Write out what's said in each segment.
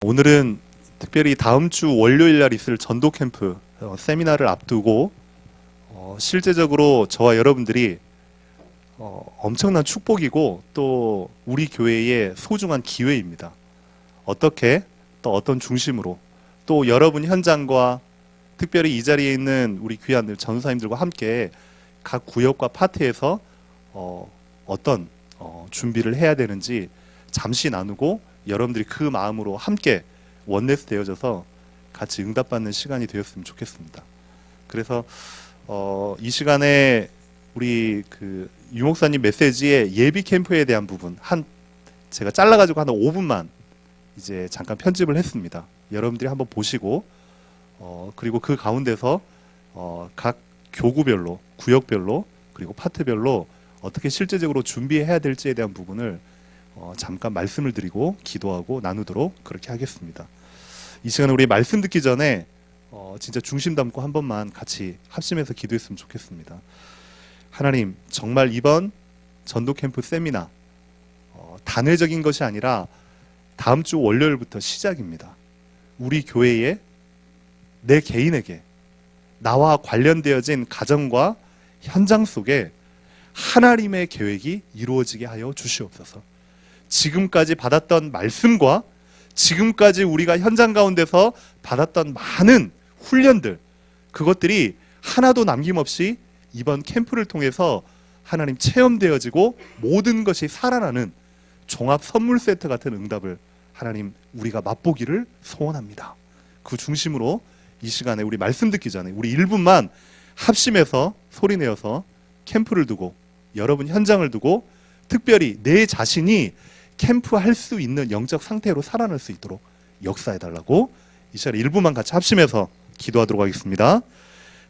오늘은 특별히 다음 주 월요일 날 있을 전도 캠프 세미나를 앞두고 실제적으로 저와 여러분들이 엄청난 축복이고 또 우리 교회의 소중한 기회입니다. 어떻게 또 어떤 중심으로 또 여러분 현장과 특별히 이 자리에 있는 우리 귀한 전도사님들과 함께 각 구역과 파트에서 어떤 준비를 해야 되는지 잠시 나누고 여러분들이 그 마음으로 함께 원네스 되어져서 같이 응답받는 시간이 되었으면 좋겠습니다. 그래서 이 시간에 우리 유 목사님 메시지의 예비 캠프에 대한 부분 제가 잘라가지고 한 5분만 이제 잠깐 편집을 했습니다. 여러분들이 한번 보시고 그리고 그 가운데서 각 교구별로, 구역별로 그리고 파트별로 어떻게 실제적으로 준비해야 될지에 대한 부분을 잠깐 말씀을 드리고 기도하고 나누도록 그렇게 하겠습니다. 이 시간에 우리 말씀 듣기 전에 진짜 중심 담고 한 번만 같이 합심해서 기도했으면 좋겠습니다. 하나님, 정말 이번 전도 캠프 세미나 단회적인 것이 아니라 다음 주 월요일부터 시작입니다. 우리 교회에 내 개인에게 나와 관련되어진 가정과 현장 속에 하나님의 계획이 이루어지게 하여 주시옵소서. 지금까지 받았던 말씀과 지금까지 우리가 현장 가운데서 받았던 많은 훈련들, 그것들이 하나도 남김없이 이번 캠프를 통해서 하나님 체험되어지고 모든 것이 살아나는 종합 선물 세트 같은 응답을 하나님 우리가 맛보기를 소원합니다. 그 중심으로 이 시간에 우리 말씀 듣기 전에 우리 1분만 합심해서 소리내어서 캠프를 두고 여러분 현장을 두고 특별히 내 자신이 캠프할 수 있는 영적 상태로 살아날 수 있도록 역사해달라고 이 시간에 1분만 같이 합심해서 기도하도록 하겠습니다.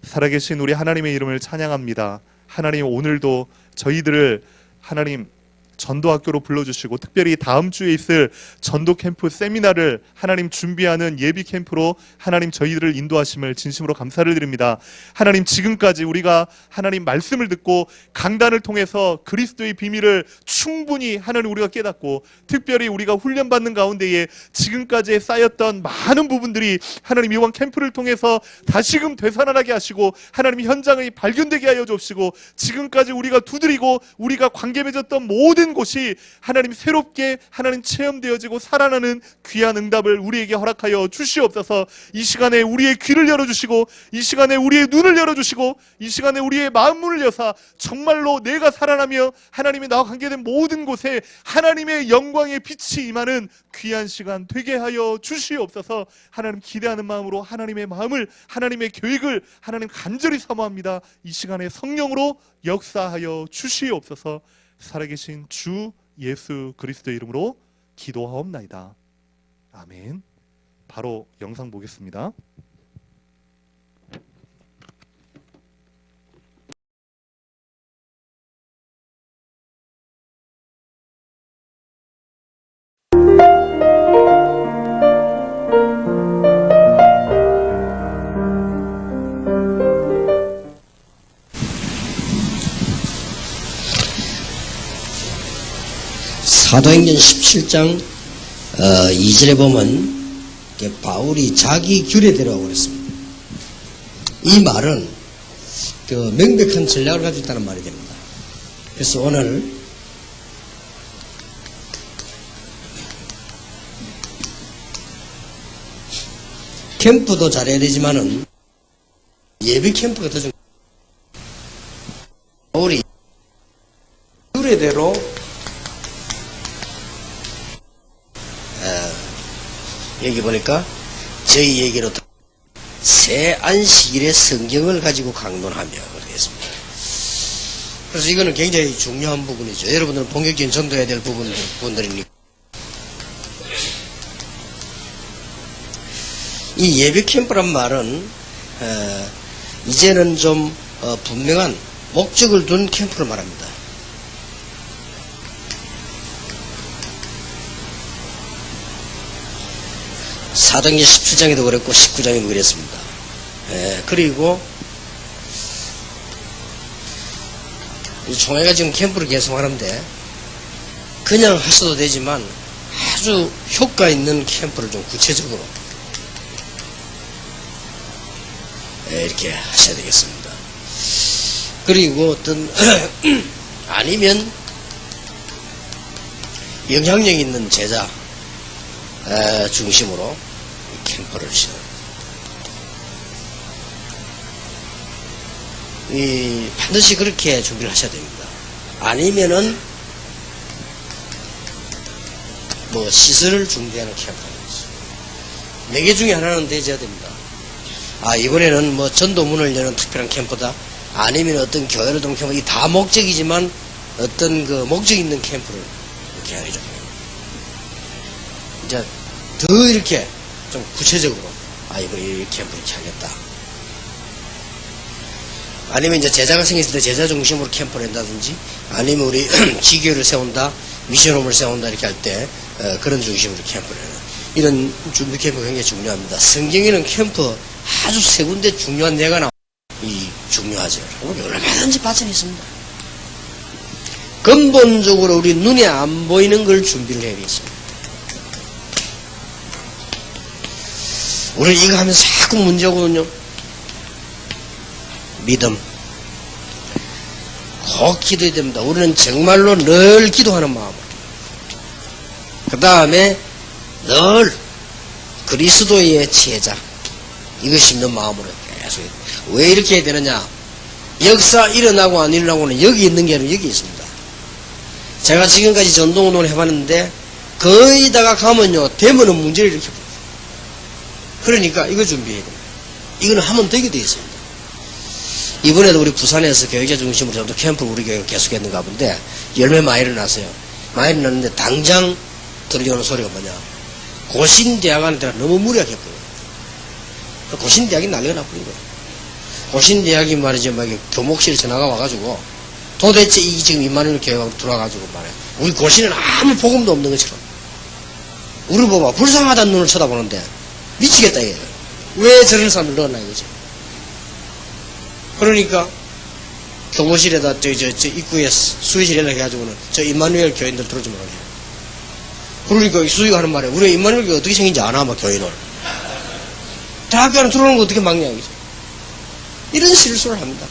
살아계신 우리 하나님의 이름을 찬양합니다. 하나님, 오늘도 저희들을 하나님 전도학교로 불러주시고 특별히 다음 주에 있을 전도 캠프 세미나를 하나님 준비하는 예비 캠프로 하나님 저희들을 인도하심을 진심으로 감사를 드립니다. 하나님, 지금까지 우리가 하나님 말씀을 듣고 강단을 통해서 그리스도의 비밀을 충분히 하나님 우리가 깨닫고 특별히 우리가 훈련받는 가운데에 지금까지 쌓였던 많은 부분들이 하나님 이번 캠프를 통해서 다시금 되살아나게 하시고 하나님 현장의 발견되게 하여 주옵시고 지금까지 우리가 두드리고 우리가 관계 맺었던 모든 곳이 하나님 새롭게 하나님 체험되어지고 살아나는 귀한 응답을 우리에게 허락하여 주시옵소서. 이 시간에 우리의 귀를 열어주시고 이 시간에 우리의 눈을 열어주시고 이 시간에 우리의 마음문을 여사 정말로 내가 살아나며 하나님이 나와 관계된 모든 곳에 하나님의 영광의 빛이 임하는 귀한 시간 되게 하여 주시옵소서. 하나님 기대하는 마음으로 하나님의 마음을 하나님의 계획을 하나님 간절히 사모합니다. 이 시간에 성령으로 역사하여 주시옵소서. 살아계신 주 예수 그리스도의 이름으로 기도하옵나이다. 아멘. 바로 영상 보겠습니다. 사도행전 17장 2절에 보면 바울이 자기 규례대로 그랬습니다. 이 말은 명백한 전략을 가지고 있다는 말이 됩니다. 그래서 오늘 캠프도 잘해야 되지만은 예비 캠프가 더 좀 바울이 규례대로 여기 보니까 저희 얘기로 새 안식일의 성경을 가지고 강론하며 그러겠습니다. 그래서 이거는 굉장히 중요한 부분이죠. 여러분들은 본격적인 전도해야 될 부분들이니까. 이 예비 캠프란 말은 이제는 좀 분명한 목적을 둔 캠프를 말합니다. 사도행전 17장에도 그랬고 19장에도 그랬습니다. 그리고 이 총회가 지금 캠프를 계속 하는데 그냥 하셔도 되지만 아주 효과 있는 캠프를 좀 구체적으로 이렇게 하셔야 되겠습니다. 그리고 어떤 아니면 영향력 있는 제자 중심으로 캠프를 시작. 반드시 그렇게 준비를 하셔야 됩니다. 아니면은 뭐 시설을 중대하는 캠프가 있어요. 4개 중에 하나는 되셔야 됩니다. 이번에는 뭐 전도문을 여는 특별한 캠프다. 아니면 어떤 교회를 동 캠프, 이 다 목적이지만 어떤 그 목적 있는 캠프를 이렇게 하죠. 이제 더 이렇게 좀 구체적으로 이번에 이 캠프 이렇게 하겠다. 아니면 이제 제자가 생겼을 때 제자 중심으로 캠프를 한다든지, 아니면 우리 지교를 세운다, 미션홈을 세운다 이렇게 할 때 그런 중심으로 캠프를 해요. 이런 준비 캠프가 굉장히 중요합니다. 성경에는 캠프 아주 세 군데 중요한 예가 나와요. 중요하죠. 우리 얼마든지 발전이 있습니다. 근본적으로 우리 눈에 안 보이는 걸 준비를 해야겠습니다. 우리 이거 하면 자꾸 문제거든요. 믿음. 꼭 기도해야 됩니다. 우리는 정말로 늘 기도하는 마음으로. 그 다음에 늘 그리스도의 제자. 이것이 있는 마음으로 계속. 왜 이렇게 해야 되느냐? 역사 일어나고 안 일어나고는 여기 있는 게 아니라 여기 있습니다. 제가 지금까지 전동운동을 해봤는데 거의 다가 가면요, 되면은 문제를 일으켜버려요. 그러니까 이거 준비해야 됩니다. 이거는 하면 되게 돼 있습니다. 이번에도 우리 부산에서 교육자 중심으로 전도 캠프를 우리 교회가 계속했는가 본데 열매 많이 일어났어요. 많이 일어났는데 당장 들려오는 소리가 뭐냐? 고신대학한테 너무 무리하게 했거든요. 고신대학이 난리가 나버린 거예요. 고신대학이 말이죠, 막 교목실 전화가 와가지고 도대체 이 지금 임마누엘 교회가 들어와가지고 말해. 우리 고신은 아무 복음도 없는 것처럼. 우리 보면 불쌍하다는 눈을 쳐다보는데 미치겠다 이거예요. 왜 저런 사람을 넣었나 이거지. 그러니까 교무실에다 저 입구에 수의실에다 해가지고는 저 임마누엘 교인들 들어오지 말아요. 그러니까 수의가 하는 말에 우리 임마누엘 교회 어떻게 생긴지 아나 막 교인을. 대학교 안에 들어오는 거 어떻게 막냐 이거지. 이런 실수를 합니다.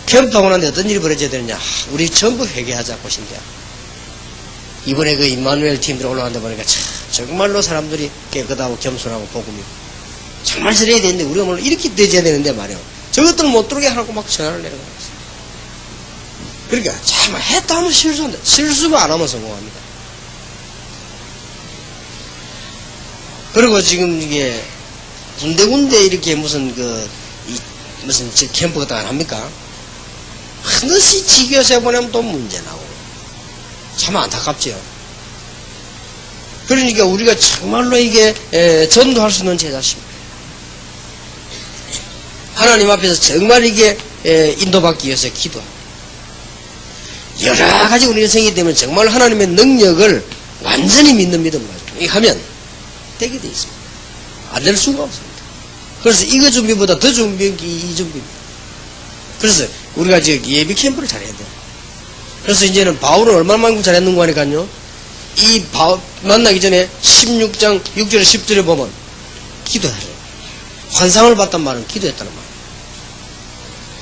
캠프하고 난 뒤에 어떤 일이 벌어져야 되느냐. 우리 전부 회개하자 고신대야. 이번에 그 임마누엘 팀들이 올라왔는데 보니까 참 정말로 사람들이 깨끗하고 겸손하고 복음이 정말 저래야 되는데 우리가 물론 이렇게 되져야 되는데 말이야. 저것들은 못 들어오게 하라고 막 전화를 내려가고 있어요. 그러니까 참 했다 하면 실수한다. 실수가 안 하면 성공합니다. 그리고 지금 이게 군데군데 이렇게 무슨 무슨 캠프 같은 거 안 합니까? 하나씩 지교세 보내면 또 문제 나오고 참 안타깝죠. 그러니까 우리가 정말로 이게 전도할 수 있는 제자십니다. 하나님 앞에서 정말 이게 인도받기 위해서 기도합니다. 여러 가지 우리 인생이 되면 정말 하나님의 능력을 완전히 믿는 믿음 가지고 하면 되게 돼 있습니다. 안 될 수가 없습니다. 그래서 이거 준비보다 더 준비한 게 이 준비입니다. 그래서 우리가 예비 캠프를 잘해야 돼요. 그래서 이제는 바울은 얼마만큼 잘했는가 하니까요. 이 바울 만나기 전에 16장 6절에 10절에 보면 기도하래요. 환상을 봤단 말은 기도했다는 말.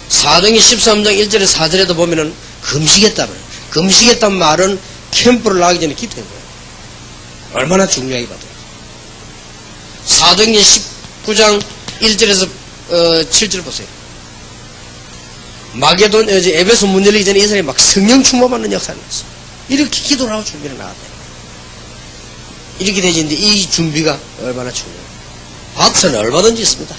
사도행전 13장 1절에 4절에도 보면은 금식했다는 말이에요. 금식했단 말은 캠프를 나가기 전에 기도한 거예요. 얼마나 중요하게 봐도. 사도행전 19장 1절에서 7절 보세요. 마게돈 에베소 문 열리기 전에 이 사람이 막 성령 충만받는 역사를 했어. 이렇게 기도를 하고 준비를 나갔대. 이렇게 되지는데 이 준비가 얼마나 중요해요. 박수는 얼마든지 있습니다.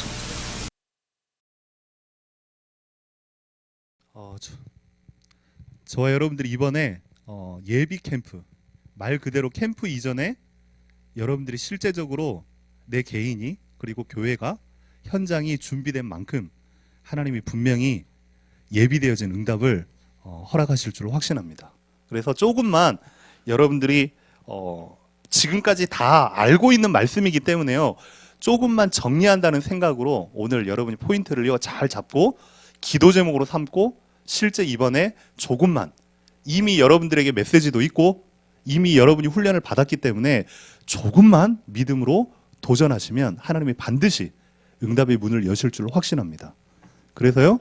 저와 여러분들이 이번에 예비 캠프, 말 그대로 캠프 이전에 여러분들이 실제적으로 내 개인이 그리고 교회가 현장이 준비된 만큼 하나님이 분명히 예비되어진 응답을 허락하실 줄 확신합니다. 그래서 조금만 여러분들이 지금까지 다 알고 있는 말씀이기 때문에요. 조금만 정리한다는 생각으로 오늘 여러분이 포인트를요 잘 잡고 기도 제목으로 삼고 실제 이번에 조금만 이미 여러분들에게 메시지도 있고 이미 여러분이 훈련을 받았기 때문에 조금만 믿음으로 도전하시면 하나님이 반드시 응답의 문을 여실 줄로 확신합니다. 그래서요,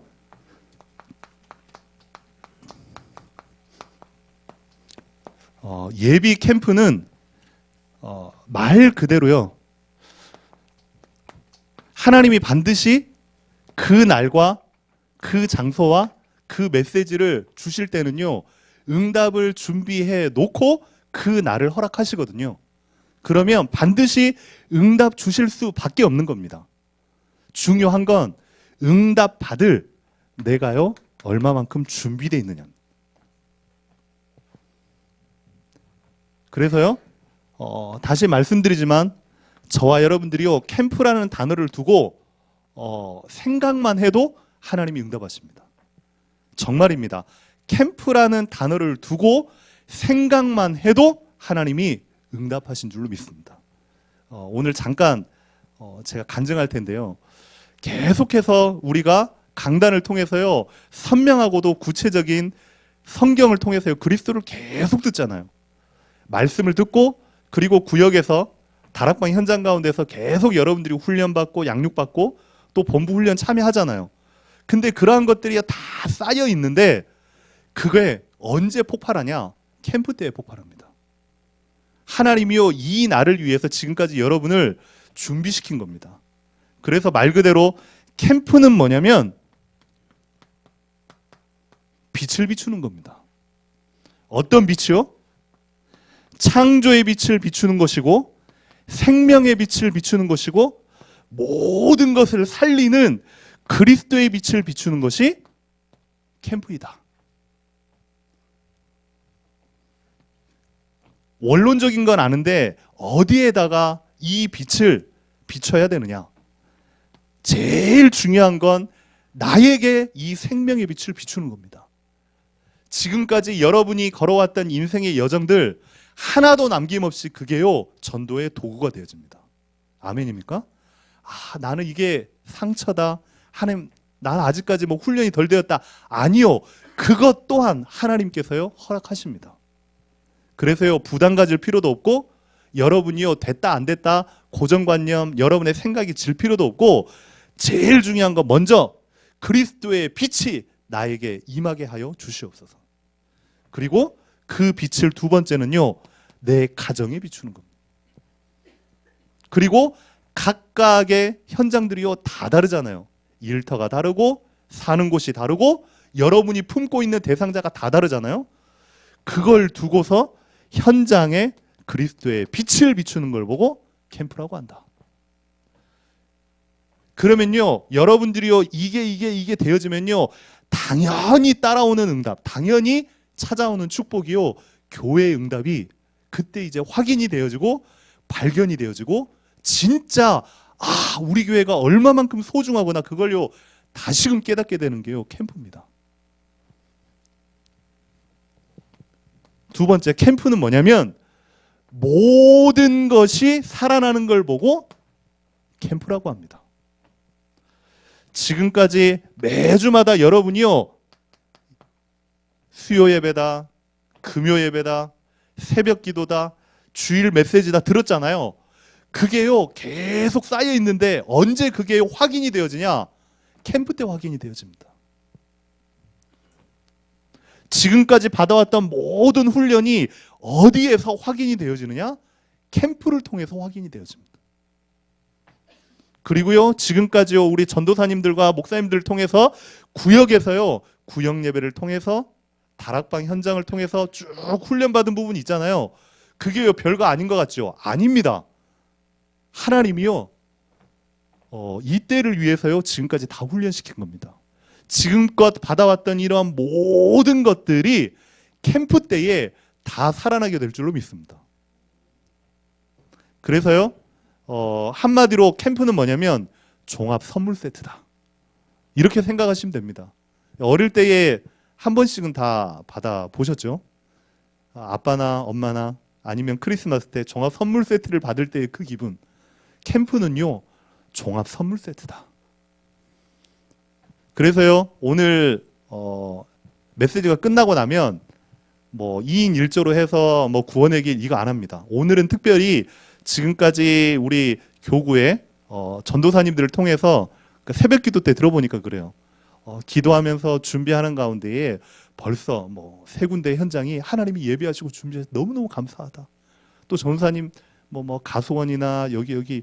예비 캠프는 말 그대로요, 하나님이 반드시 그 날과 그 장소와 그 메시지를 주실 때는요, 응답을 준비해 놓고 그 날을 허락하시거든요. 그러면 반드시 응답 주실 수밖에 없는 겁니다. 중요한 건 응답 받을 내가요, 얼마만큼 준비되어 있느냐. 그래서요, 다시 말씀드리지만 저와 여러분들이요, 캠프라는 단어를 두고 생각만 해도 하나님이 응답하십니다. 정말입니다. 캠프라는 단어를 두고 생각만 해도 하나님이 응답하신 줄로 믿습니다. 오늘 잠깐 제가 간증할 텐데요. 계속해서 우리가 강단을 통해서요, 선명하고도 구체적인 성경을 통해서요, 그리스도를 계속 듣잖아요. 말씀을 듣고, 그리고 구역에서 다락방 현장 가운데서 계속 여러분들이 훈련받고 양육받고 또 본부 훈련 참여하잖아요. 근데 그러한 것들이 다 쌓여 있는데 그게 언제 폭발하냐? 캠프 때에 폭발합니다. 하나님이요, 이 날을 위해서 지금까지 여러분을 준비시킨 겁니다. 그래서 말 그대로 캠프는 뭐냐면 빛을 비추는 겁니다. 어떤 빛이요? 창조의 빛을 비추는 것이고 생명의 빛을 비추는 것이고 모든 것을 살리는 그리스도의 빛을 비추는 것이 캠프이다. 원론적인 건 아는데 어디에다가 이 빛을 비춰야 되느냐? 제일 중요한 건 나에게 이 생명의 빛을 비추는 겁니다. 지금까지 여러분이 걸어왔던 인생의 여정들 하나도 남김없이 그게요, 전도의 도구가 되어집니다. 아멘입니까? 나는 이게 상처다. 하나님, 나는 아직까지 뭐 훈련이 덜 되었다. 아니요. 그것 또한 하나님께서요, 허락하십니다. 그래서요, 부담 가질 필요도 없고, 여러분이요, 됐다 안 됐다 고정관념, 여러분의 생각이 질 필요도 없고, 제일 중요한 건 먼저 그리스도의 빛이 나에게 임하게 하여 주시옵소서. 그리고 그 빛을 두 번째는요, 내 가정에 비추는 겁니다. 그리고 각각의 현장들이요, 다 다르잖아요. 일터가 다르고 사는 곳이 다르고 여러분이 품고 있는 대상자가 다 다르잖아요. 그걸 두고서 현장에 그리스도의 빛을 비추는 걸 보고 캠프라고 한다. 그러면요, 여러분들이요, 이게 되어지면요, 당연히 따라오는 응답, 당연히 찾아오는 축복이요, 교회의 응답이 그때 이제 확인이 되어지고 발견이 되어지고 진짜 우리 교회가 얼마만큼 소중하구나, 그걸요 다시금 깨닫게 되는 게요, 캠프입니다. 두 번째, 캠프는 뭐냐면 모든 것이 살아나는 걸 보고 캠프라고 합니다. 지금까지 매주마다 여러분이요, 수요 예배다, 금요 예배다, 새벽 기도다, 주일 메시지다 들었잖아요. 그게요, 계속 쌓여 있는데 언제 그게 확인이 되어지냐? 캠프 때 확인이 되어집니다. 지금까지 받아왔던 모든 훈련이 어디에서 확인이 되어지느냐? 캠프를 통해서 확인이 되어집니다. 그리고요, 지금까지요, 우리 전도사님들과 목사님들을 통해서 구역에서요, 구역 예배를 통해서 다락방 현장을 통해서 쭉 훈련받은 부분이 있잖아요. 그게요, 별거 아닌 것 같죠? 아닙니다. 하나님이요, 이때를 위해서요, 지금까지 다 훈련시킨 겁니다. 지금껏 받아왔던 이러한 모든 것들이 캠프 때에 다 살아나게 될 줄로 믿습니다. 그래서요, 한마디로 캠프는 뭐냐면 종합 선물 세트다. 이렇게 생각하시면 됩니다. 어릴 때에 한 번씩은 다 받아보셨죠? 아빠나 엄마나 아니면 크리스마스 때 종합 선물 세트를 받을 때의 그 기분. 캠프는요, 종합 선물 세트다. 그래서요, 오늘 메시지가 끝나고 나면 뭐 2인 1조로 해서 뭐 구원의 길 이거 안 합니다. 오늘은 특별히 지금까지 우리 교구의 전도사님들을 통해서 그 새벽 기도 때 들어보니까 그래요. 기도하면서 준비하는 가운데에 벌써 뭐 세 군데 현장이 하나님이 예비하시고 준비해서 너무너무 감사하다. 또 전도사님 뭐 가수원이나 여기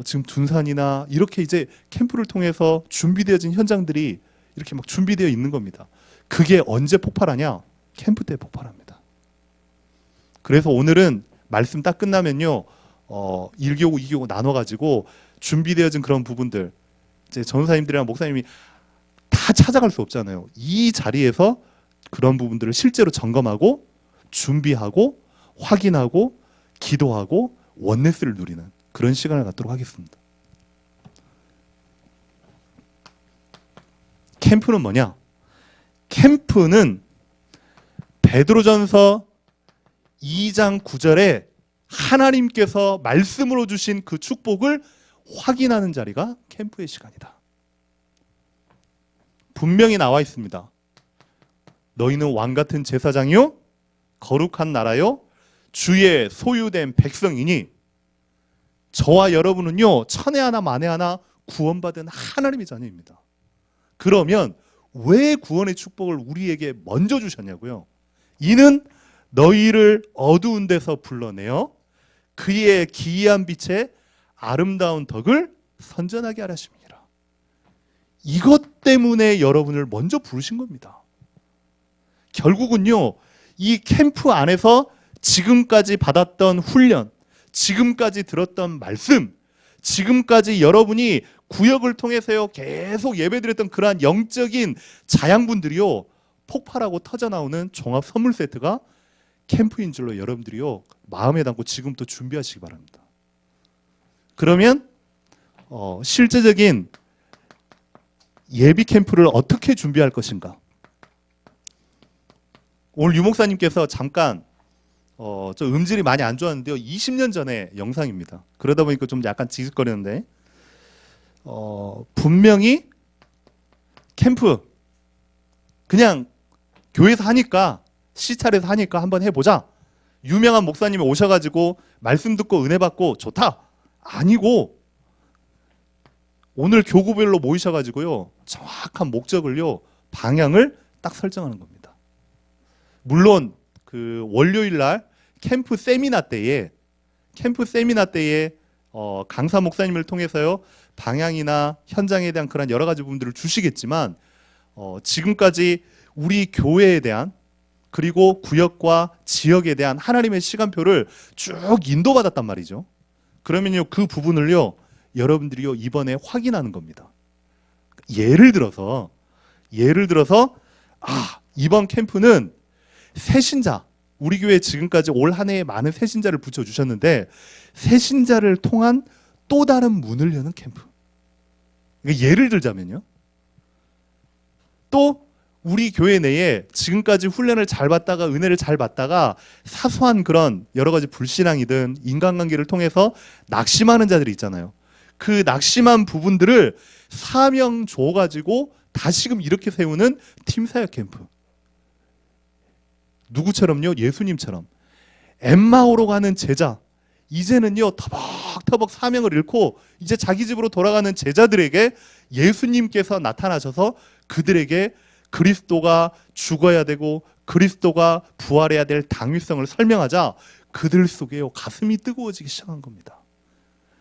지금 둔산이나 이렇게 이제 캠프를 통해서 준비되어진 현장들이 이렇게 막 준비되어 있는 겁니다. 그게 언제 폭발하냐? 캠프 때 폭발합니다. 그래서 오늘은 말씀 딱 끝나면요, 1교구, 2교구 나눠가지고 준비되어진 그런 부분들, 이제 전도사님들이랑 목사님이 다 찾아갈 수 없잖아요. 이 자리에서 그런 부분들을 실제로 점검하고 준비하고 확인하고 기도하고 원네스를 누리는 그런 시간을 갖도록 하겠습니다. 캠프는 뭐냐? 캠프는 베드로전서 2장 9절에 하나님께서 말씀으로 주신 그 축복을 확인하는 자리가 캠프의 시간이다. 분명히 나와 있습니다. 너희는 왕같은 제사장이요 거룩한 나라요 주의 소유된 백성이니 저와 여러분은요 천에 하나 만에 하나 구원받은 하나님의 자녀입니다. 그러면 왜 구원의 축복을 우리에게 먼저 주셨냐고요? 이는 너희를 어두운 데서 불러내어 그의 기이한 빛에 아름다운 덕을 선전하게 하심이니라. 이것 때문에 여러분을 먼저 부르신 겁니다. 결국은요, 이 캠프 안에서 지금까지 받았던 훈련, 지금까지 들었던 말씀, 지금까지 여러분이 구역을 통해서요 계속 예배드렸던 그러한 영적인 자양분들이요 폭발하고 터져나오는 종합 선물 세트가 캠프인 줄로 여러분들이요 마음에 담고 지금부터 준비하시기 바랍니다. 그러면 실제적인 예비 캠프를 어떻게 준비할 것인가? 오늘 유 목사님께서 잠깐 저 음질이 많이 안 좋았는데요. 20년 전의 영상입니다. 그러다 보니까 좀 약간 지직거리는데 분명히 캠프 그냥 교회에서 하니까 시찰에서 하니까 한번 해보자. 유명한 목사님이 오셔가지고 말씀 듣고 은혜 받고 좋다. 아니고 오늘 교구별로 모이셔가지고요 정확한 목적을요 방향을 딱 설정하는 겁니다. 물론 그 월요일 날 캠프 세미나 때에 강사 목사님을 통해서요 방향이나 현장에 대한 그런 여러 가지 부분들을 주시겠지만 지금까지 우리 교회에 대한 그리고 구역과 지역에 대한 하나님의 시간표를 쭉 인도받았단 말이죠. 그러면요 그 부분을요 여러분들이요 이번에 확인하는 겁니다. 예를 들어서 이번 캠프는 새신자, 우리 교회 지금까지 올 한 해에 많은 새신자를 붙여주셨는데 새신자를 통한 또 다른 문을 여는 캠프. 그러니까 예를 들자면요. 또 우리 교회 내에 지금까지 훈련을 잘 받다가 은혜를 잘 받다가 사소한 그런 여러 가지 불신앙이든 인간관계를 통해서 낙심하는 자들이 있잖아요. 그 낙심한 부분들을 사명 줘가지고 다시금 이렇게 세우는 팀사역 캠프. 누구처럼요? 예수님처럼. 엠마오로 가는 제자. 이제는요 터벅터벅 사명을 잃고 이제 자기 집으로 돌아가는 제자들에게 예수님께서 나타나셔서 그들에게 그리스도가 죽어야 되고 그리스도가 부활해야 될 당위성을 설명하자 그들 속에요 가슴이 뜨거워지기 시작한 겁니다.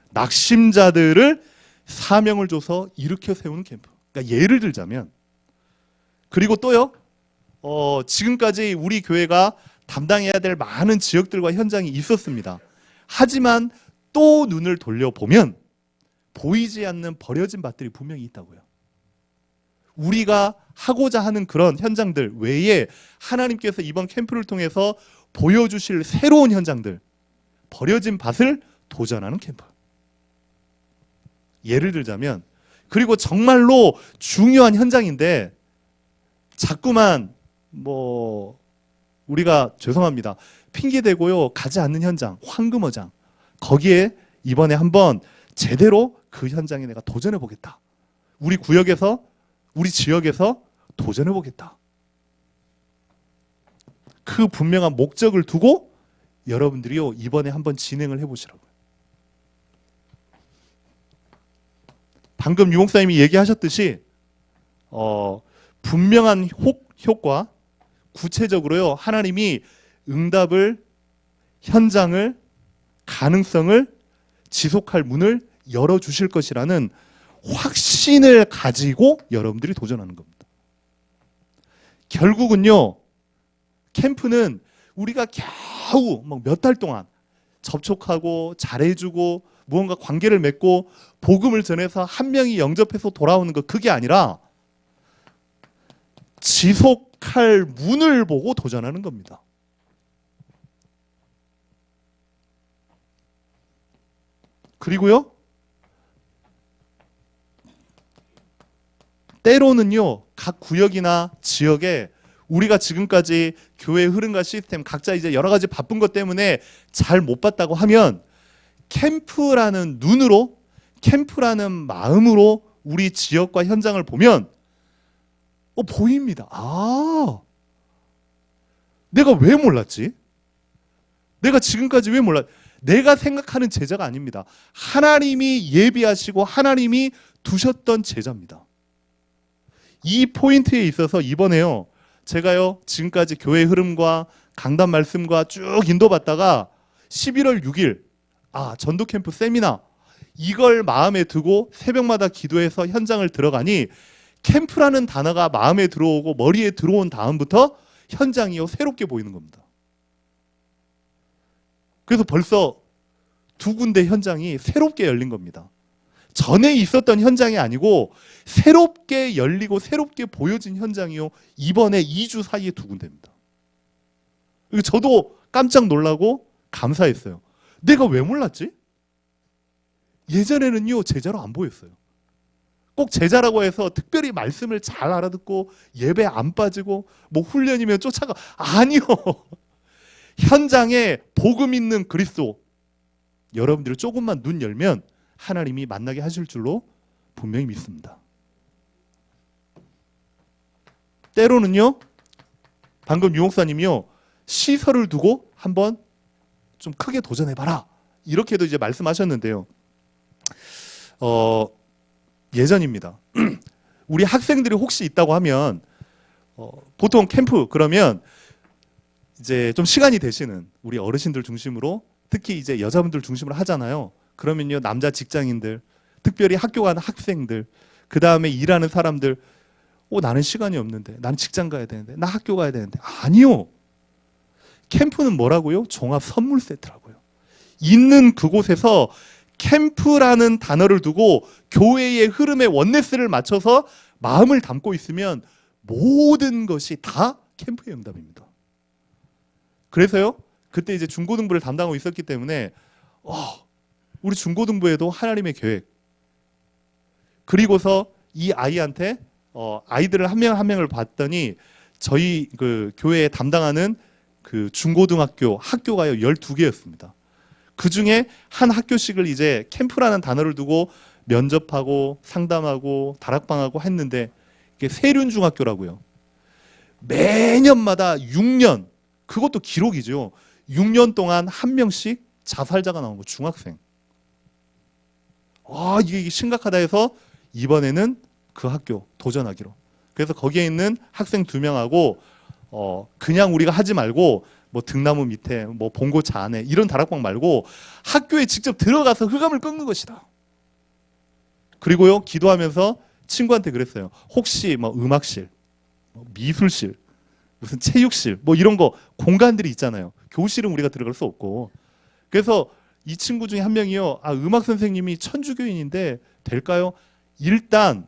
낙심자들을 사명을 줘서 일으켜 세우는 캠프. 그러니까 예를 들자면 그리고 또요 지금까지 우리 교회가 담당해야 될 많은 지역들과 현장이 있었습니다. 하지만 또 눈을 돌려보면 보이지 않는 버려진 밭들이 분명히 있다고요. 우리가 하고자 하는 그런 현장들 외에 하나님께서 이번 캠프를 통해서 보여주실 새로운 현장들, 버려진 밭을 도전하는 캠프. 예를 들자면 그리고 정말로 중요한 현장인데 자꾸만 우리가 죄송합니다. 핑계대고요 가지 않는 현장, 황금어장. 거기에 이번에 한번 제대로 그 현장에 내가 도전해 보겠다. 우리 구역에서 우리 지역에서 도전해 보겠다. 그 분명한 목적을 두고 여러분들이요 이번에 한번 진행을 해보시라고요. 방금 유목사님이 얘기하셨듯이 분명한 효과, 구체적으로요 하나님이 응답을, 현장을, 가능성을 지속할 문을 열어주실 것이라는 확신을 가지고 여러분들이 도전하는 겁니다. 결국은요 캠프는 우리가 겨우 몇 달 동안 접촉하고 잘해주고 무언가 관계를 맺고 복음을 전해서 한 명이 영접해서 돌아오는 것, 그게 아니라 지속할 문을 보고 도전하는 겁니다. 그리고요 때로는요 각 구역이나 지역에 우리가 지금까지 교회의 흐름과 시스템 각자 이제 여러 가지 바쁜 것 때문에 잘 못 봤다고 하면 캠프라는 눈으로, 캠프라는 마음으로 우리 지역과 현장을 보면 보입니다. 아, 내가 왜 몰랐지? 내가 지금까지 왜 몰랐? 내가 생각하는 제자가 아닙니다. 하나님이 예비하시고 하나님이 두셨던 제자입니다. 이 포인트에 있어서 이번에요 제가요 지금까지 교회 흐름과 강단 말씀과 쭉 인도받다가 11월 6일 전도 캠프 세미나, 이걸 마음에 두고 새벽마다 기도해서 현장을 들어가니 캠프라는 단어가 마음에 들어오고 머리에 들어온 다음부터 현장이요 새롭게 보이는 겁니다. 그래서 벌써 2군데 현장이 새롭게 열린 겁니다. 전에 있었던 현장이 아니고 새롭게 열리고 새롭게 보여진 현장이요 이번에 2주 사이에 2군데입니다. 저도 깜짝 놀라고 감사했어요. 내가 왜 몰랐지? 예전에는요 제자로 안 보였어요. 꼭 제자라고 해서 특별히 말씀을 잘 알아듣고 예배 안 빠지고 훈련이면 쫓아가, 아니요. 현장에 복음 있는 그리스도, 여러분들이 조금만 눈 열면 하나님이 만나게 하실 줄로 분명히 믿습니다. 때로는요 방금 유목사님이요 시설을 두고 한번 좀 크게 도전해봐라 이렇게도 이제 말씀하셨는데요. 예전입니다. 우리 학생들이 혹시 있다고 하면 보통 캠프 그러면 이제 좀 시간이 되시는 우리 어르신들 중심으로, 특히 이제 여자분들 중심으로 하잖아요. 그러면요 남자 직장인들, 특별히 학교 가는 학생들, 그 다음에 일하는 사람들, 나는 시간이 없는데, 난 직장 가야 되는데, 나 학교 가야 되는데. 아니요. 캠프는 뭐라고요? 종합 선물 세트라고요. 있는 그곳에서 캠프라는 단어를 두고 교회의 흐름에 원네스를 맞춰서 마음을 담고 있으면 모든 것이 다 캠프의 응답입니다. 그래서요 그때 이제 중고등부를 담당하고 있었기 때문에 우리 중고등부에도 하나님의 계획, 그리고서 이 아이한테 아이들을 한 명 한 명을 봤더니 저희 그 교회에 담당하는 그 중고등학교 학교가요 12개였습니다. 그 중에 한 학교씩을 이제 캠프라는 단어를 두고 면접하고 상담하고 다락방하고 했는데, 이게 세륜중학교라고요. 매년마다 6년, 그것도 기록이죠. 6년 동안 한 명씩 자살자가 나온 거, 중학생. 이게 심각하다 해서 이번에는 그 학교 도전하기로. 그래서 거기에 있는 학생 2명하고 그냥 우리가 하지 말고 등나무 밑에 봉고차 안에 이런 다락방 말고 학교에 직접 들어가서 흑암을 꺾는 것이다. 그리고요 기도하면서 친구한테 그랬어요. 혹시 음악실, 미술실, 무슨 체육실 이런 거 공간들이 있잖아요. 교실은 우리가 들어갈 수 없고. 그래서 이 친구 중에 한 명이요, 음악 선생님이 천주교인인데 될까요? 일단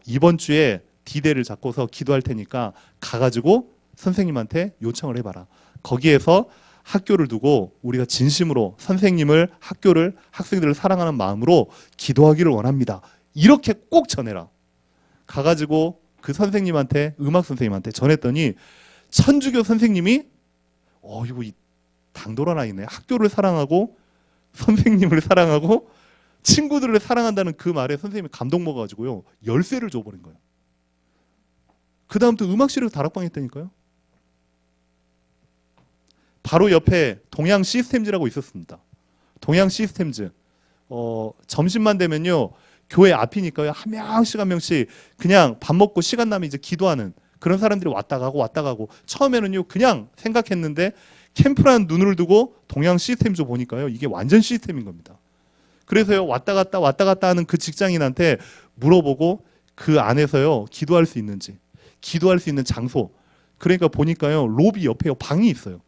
이번 주에 디데이를 잡고서 기도할 테니까 가가지고 선생님한테 요청을 해봐라. 거기에서 학교를 두고 우리가 진심으로 선생님을, 학교를, 학생들을 사랑하는 마음으로 기도하기를 원합니다. 이렇게 꼭 전해라. 가가지고 그 선생님한테, 음악 선생님한테 전했더니 천주교 선생님이 이거 당돌한 아이네. 학교를 사랑하고 선생님을 사랑하고 친구들을 사랑한다는 그 말에 선생님이 감동 먹어가지고요 열쇠를 줘버린 거예요. 그 다음부터 음악실에서 다락방 했다니까요. 바로 옆에 동양 시스템즈라고 있었습니다. 동양 시스템즈. 점심만 되면요. 교회 앞이니까요. 한 명씩 그냥 밥 먹고 시간 나면 이제 기도하는 그런 사람들이 왔다 가고 처음에는요. 그냥 생각했는데 캠프라는 눈을 두고 동양 시스템즈 보니까요. 이게 완전 시스템인 겁니다. 그래서요. 왔다 갔다 하는 그 직장인한테 물어보고 그 안에서요. 기도할 수 있는지, 기도할 수 있는 장소. 그러니까 보니까요. 로비 옆에 방이 있어요.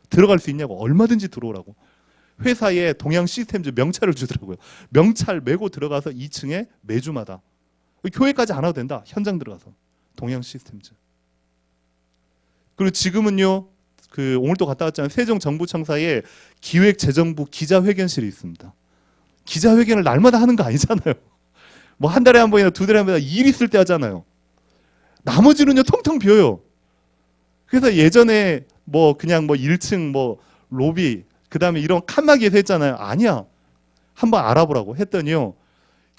들어갈 수 있냐고, 얼마든지 들어오라고. 회사에 동양 시스템즈 명찰을 주더라고요. 명찰 메고 들어가서 2층에 매주마다 교회까지 안 와도 된다. 현장 들어가서 동양 시스템즈. 그리고 지금은요. 오늘 또 갔다 왔잖아요. 세종정부청사에 기획재정부 기자회견실이 있습니다. 기자회견을 날마다 하는 거 아니잖아요. 뭐 한 달에 한 번이나 두 달에 한 번이나 일 있을 때 하잖아요. 나머지는요 텅텅 비어요. 그래서 예전에 그냥 1층 로비 그다음에 이런 칸막이에서 했잖아요. 아니야. 한번 알아보라고 했더니요.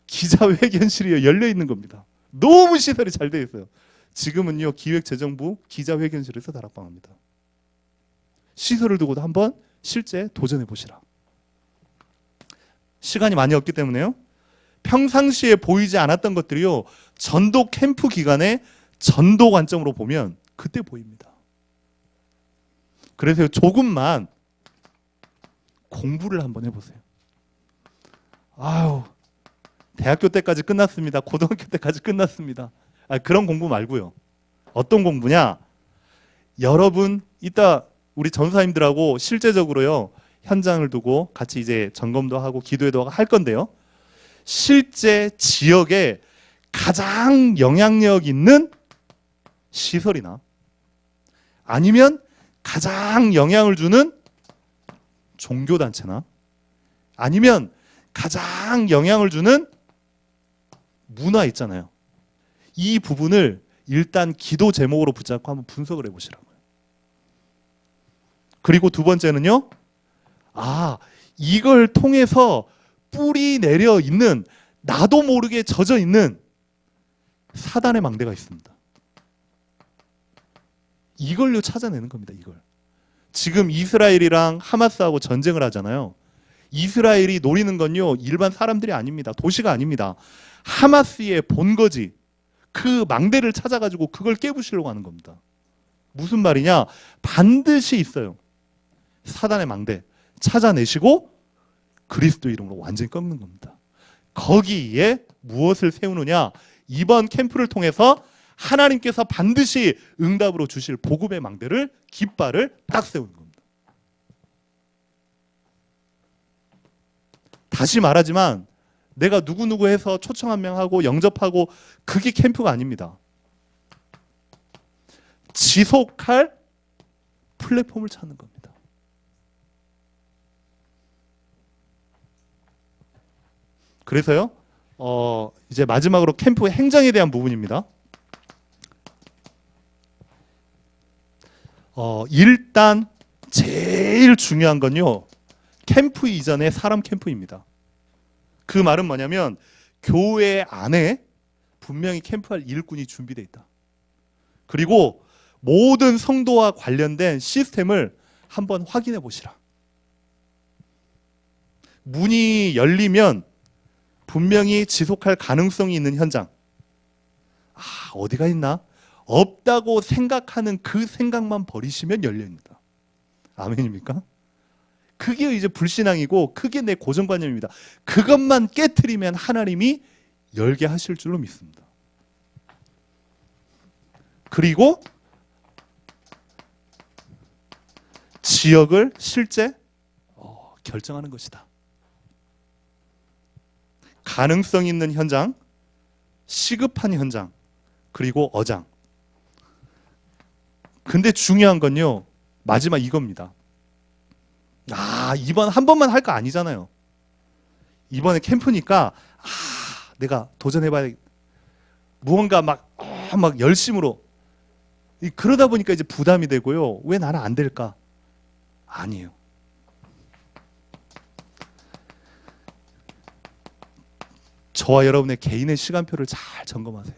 기자회견실이 열려 있는 겁니다. 너무 시설이 잘 돼 있어요. 지금은요. 기획재정부 기자회견실에서 다락방합니다. 시설을 두고도 한번 실제 도전해 보시라. 시간이 많이 없기 때문에요. 평상시에 보이지 않았던 것들이요. 전도 캠프 기간에 전도 관점으로 보면 그때 보입니다. 그래서 조금만 공부를 한번 해보세요. 아유, 대학교 때까지 끝났습니다. 고등학교 때까지 끝났습니다. 그런 공부 말고요. 어떤 공부냐? 여러분 이따 우리 전사님들하고 실제적으로요. 현장을 두고 같이 이제 점검도 하고 기도회도 하고 할 건데요. 실제 지역에 가장 영향력 있는 시설이나 아니면 가장 영향을 주는 종교단체나 아니면 가장 영향을 주는 문화 있잖아요. 이 부분을 일단 기도 제목으로 붙잡고 한번 분석을 해보시라고요. 그리고 두 번째는요. 이걸 통해서 뿌리 내려 있는 나도 모르게 젖어 있는 사단의 망대가 있습니다. 이걸로 찾아내는 겁니다. 이걸. 지금 이스라엘이랑 하마스하고 전쟁을 하잖아요. 이스라엘이 노리는 건요. 일반 사람들이 아닙니다. 도시가 아닙니다. 하마스의 본거지. 그 망대를 찾아가지고 그걸 깨부시려고 하는 겁니다. 무슨 말이냐? 반드시 있어요. 사단의 망대. 찾아내시고 그리스도 이름으로 완전히 꺾는 겁니다. 거기에 무엇을 세우느냐? 이번 캠프를 통해서 하나님께서 반드시 응답으로 주실 복음의 망대를 깃발을 딱 세우는 겁니다. 다시 말하지만 내가 누구누구 해서 초청 한 명 하고 영접하고 그게 캠프가 아닙니다. 지속할 플랫폼을 찾는 겁니다. 그래서요. 이제 마지막으로 캠프 행정에 대한 부분입니다. 일단 제일 중요한 건요. 캠프 이전에 사람 캠프입니다. 그 말은 뭐냐면 교회 안에 분명히 캠프할 일꾼이 준비되어 있다. 그리고 모든 성도와 관련된 시스템을 한번 확인해 보시라. 문이 열리면 분명히 지속할 가능성이 있는 현장. 어디가 있나? 없다고 생각하는 그 생각만 버리시면 열립니다. 아멘입니까? 그게 이제 불신앙이고 그게 내 고정관념입니다. 그것만 깨트리면 하나님이 열게 하실 줄로 믿습니다. 그리고 지역을 실제 결정하는 것이다. 가능성 있는 현장, 시급한 현장, 그리고 어장. 근데 중요한 건요. 마지막 이겁니다. 이번 한 번만 할 거 아니잖아요. 이번에 캠프니까 내가 도전해봐야 무언가 막 열심으로 그러다 보니까 이제 부담이 되고요. 왜 나는 안 될까? 아니에요. 저와 여러분의 개인의 시간표를 잘 점검하세요.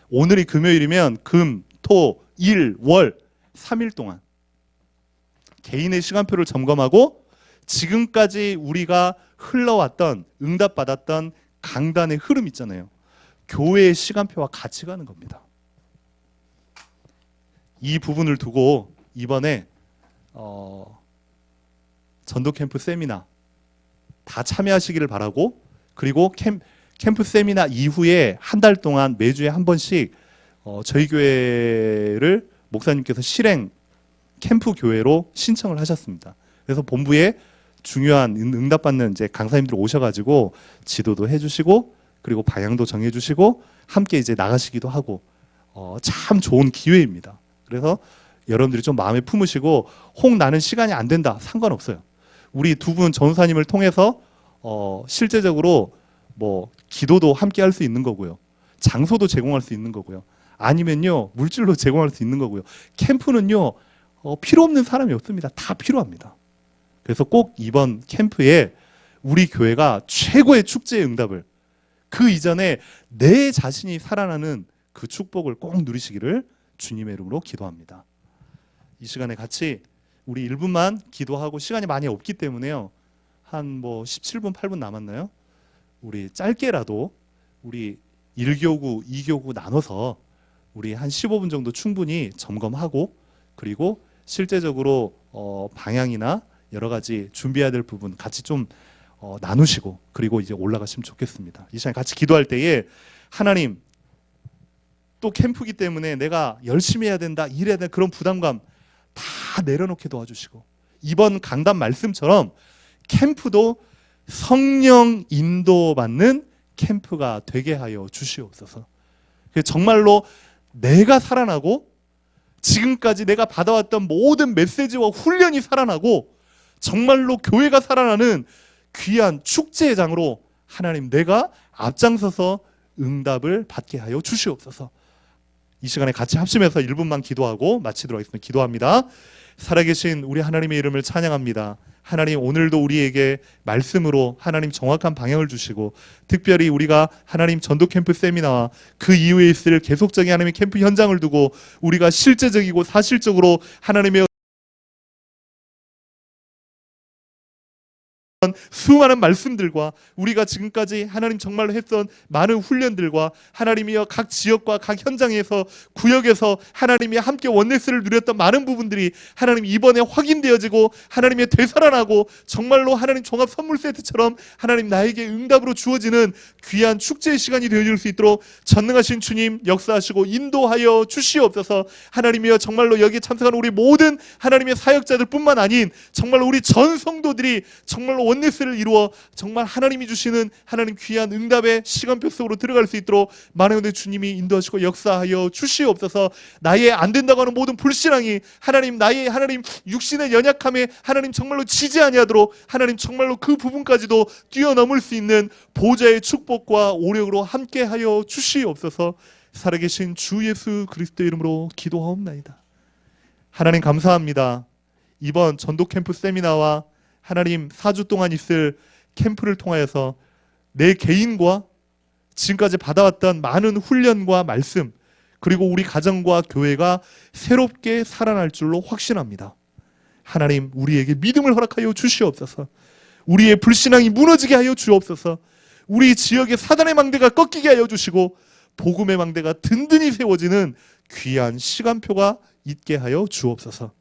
오늘이 금요일이면 금, 토, 일, 월 3일 동안 개인의 시간표를 점검하고 지금까지 우리가 흘러왔던 응답받았던 강단의 흐름 있잖아요. 교회의 시간표와 같이 가는 겁니다. 이 부분을 두고 이번에 전도 캠프 세미나 다 참여하시기를 바라고, 그리고 캠프 세미나 이후에 한 달 동안 매주에 한 번씩 저희 교회를 목사님께서 실행 캠프 교회로 신청을 하셨습니다. 그래서 본부에 중요한 응답받는 이제 강사님들 오셔가지고 지도도 해주시고, 그리고 방향도 정해주시고, 함께 이제 나가시기도 하고, 참 좋은 기회입니다. 그래서 여러분들이 좀 마음에 품으시고, 혹 나는 시간이 안 된다, 상관없어요. 우리 두 분 전사님을 통해서 실제적으로 뭐 기도도 함께 할 수 있는 거고요, 장소도 제공할 수 있는 거고요, 아니면요 물질로 제공할 수 있는 거고요. 캠프는요 필요 없는 사람이 없습니다. 다 필요합니다. 그래서 꼭 이번 캠프에 우리 교회가 최고의 축제의 응답을, 그 이전에 내 자신이 살아나는 그 축복을 꼭 누리시기를 주님의 이름으로 기도합니다. 이 시간에 같이 우리 1분만 기도하고, 시간이 많이 없기 때문에요, 한 뭐 17분 8분 남았나요? 우리 짧게라도 우리 1교구 2교구 나눠서 우리 한 15분 정도 충분히 점검하고, 그리고 실제적으로 방향이나 여러 가지 준비해야 될 부분 같이 좀 나누시고, 그리고 이제 올라가시면 좋겠습니다. 이 시간 같이 기도할 때에 하나님, 또 캠프기 때문에 내가 열심히 해야 된다, 일해야 된다, 그런 부담감 다 내려놓게 도와주시고, 이번 강단 말씀처럼 캠프도 성령 인도받는 캠프가 되게 하여 주시옵소서. 정말로 내가 살아나고, 지금까지 내가 받아왔던 모든 메시지와 훈련이 살아나고, 정말로 교회가 살아나는 귀한 축제의 장으로 하나님, 내가 앞장서서 응답을 받게 하여 주시옵소서. 이 시간에 같이 합심해서 1분만 기도하고 마치도록 하겠습니다. 기도합니다. 살아계신 우리 하나님의 이름을 찬양합니다. 하나님, 오늘도 우리에게 말씀으로 하나님 정확한 방향을 주시고, 특별히 우리가 하나님 전도 캠프 세미나와 그 이후에 있을 계속적인 하나님의 캠프 현장을 두고 우리가 실제적이고 사실적으로 하나님의 수많은 말씀들과 우리가 지금까지 하나님 정말로 했던 많은 훈련들과 하나님이여 각 지역과 각 현장에서 구역에서 하나님이 함께 원네스를 누렸던 많은 부분들이 하나님 이번에 확인되어지고 하나님의 되살아나고, 정말로 하나님 종합 선물 세트처럼 하나님 나에게 응답으로 주어지는 귀한 축제의 시간이 되어질 수 있도록 전능하신 주님 역사하시고 인도하여 주시옵소서. 하나님이여 정말로 여기에 참석한 우리 모든 하나님의 사역자들 뿐만 아닌 정말로 우리 전 성도들이 정말로 원네스를 이루어 정말 하나님이 주시는 하나님 귀한 응답의 시간표 속으로 들어갈 수 있도록 만왕의 주님이 인도하시고 역사하여 주시옵소서. 나의 안 된다고 하는 모든 불신앙이 하나님, 나의 하나님 육신의 연약함에 하나님 정말로 지지 아니하도록 하나님 정말로 그 부분까지도 뛰어넘을 수 있는 보좌의 축복과 오력으로 함께하여 주시옵소서. 살아계신 주 예수 그리스도의 이름으로 기도하옵나이다. 하나님 감사합니다. 이번 전도 캠프 세미나와 하나님 4주 동안 있을 캠프를 통하여서 내 개인과 지금까지 받아왔던 많은 훈련과 말씀, 그리고 우리 가정과 교회가 새롭게 살아날 줄로 확신합니다. 하나님, 우리에게 믿음을 허락하여 주시옵소서. 우리의 불신앙이 무너지게 하여 주옵소서. 우리 지역의 사단의 망대가 꺾이게 하여 주시고 복음의 망대가 든든히 세워지는 귀한 시간표가 있게 하여 주옵소서.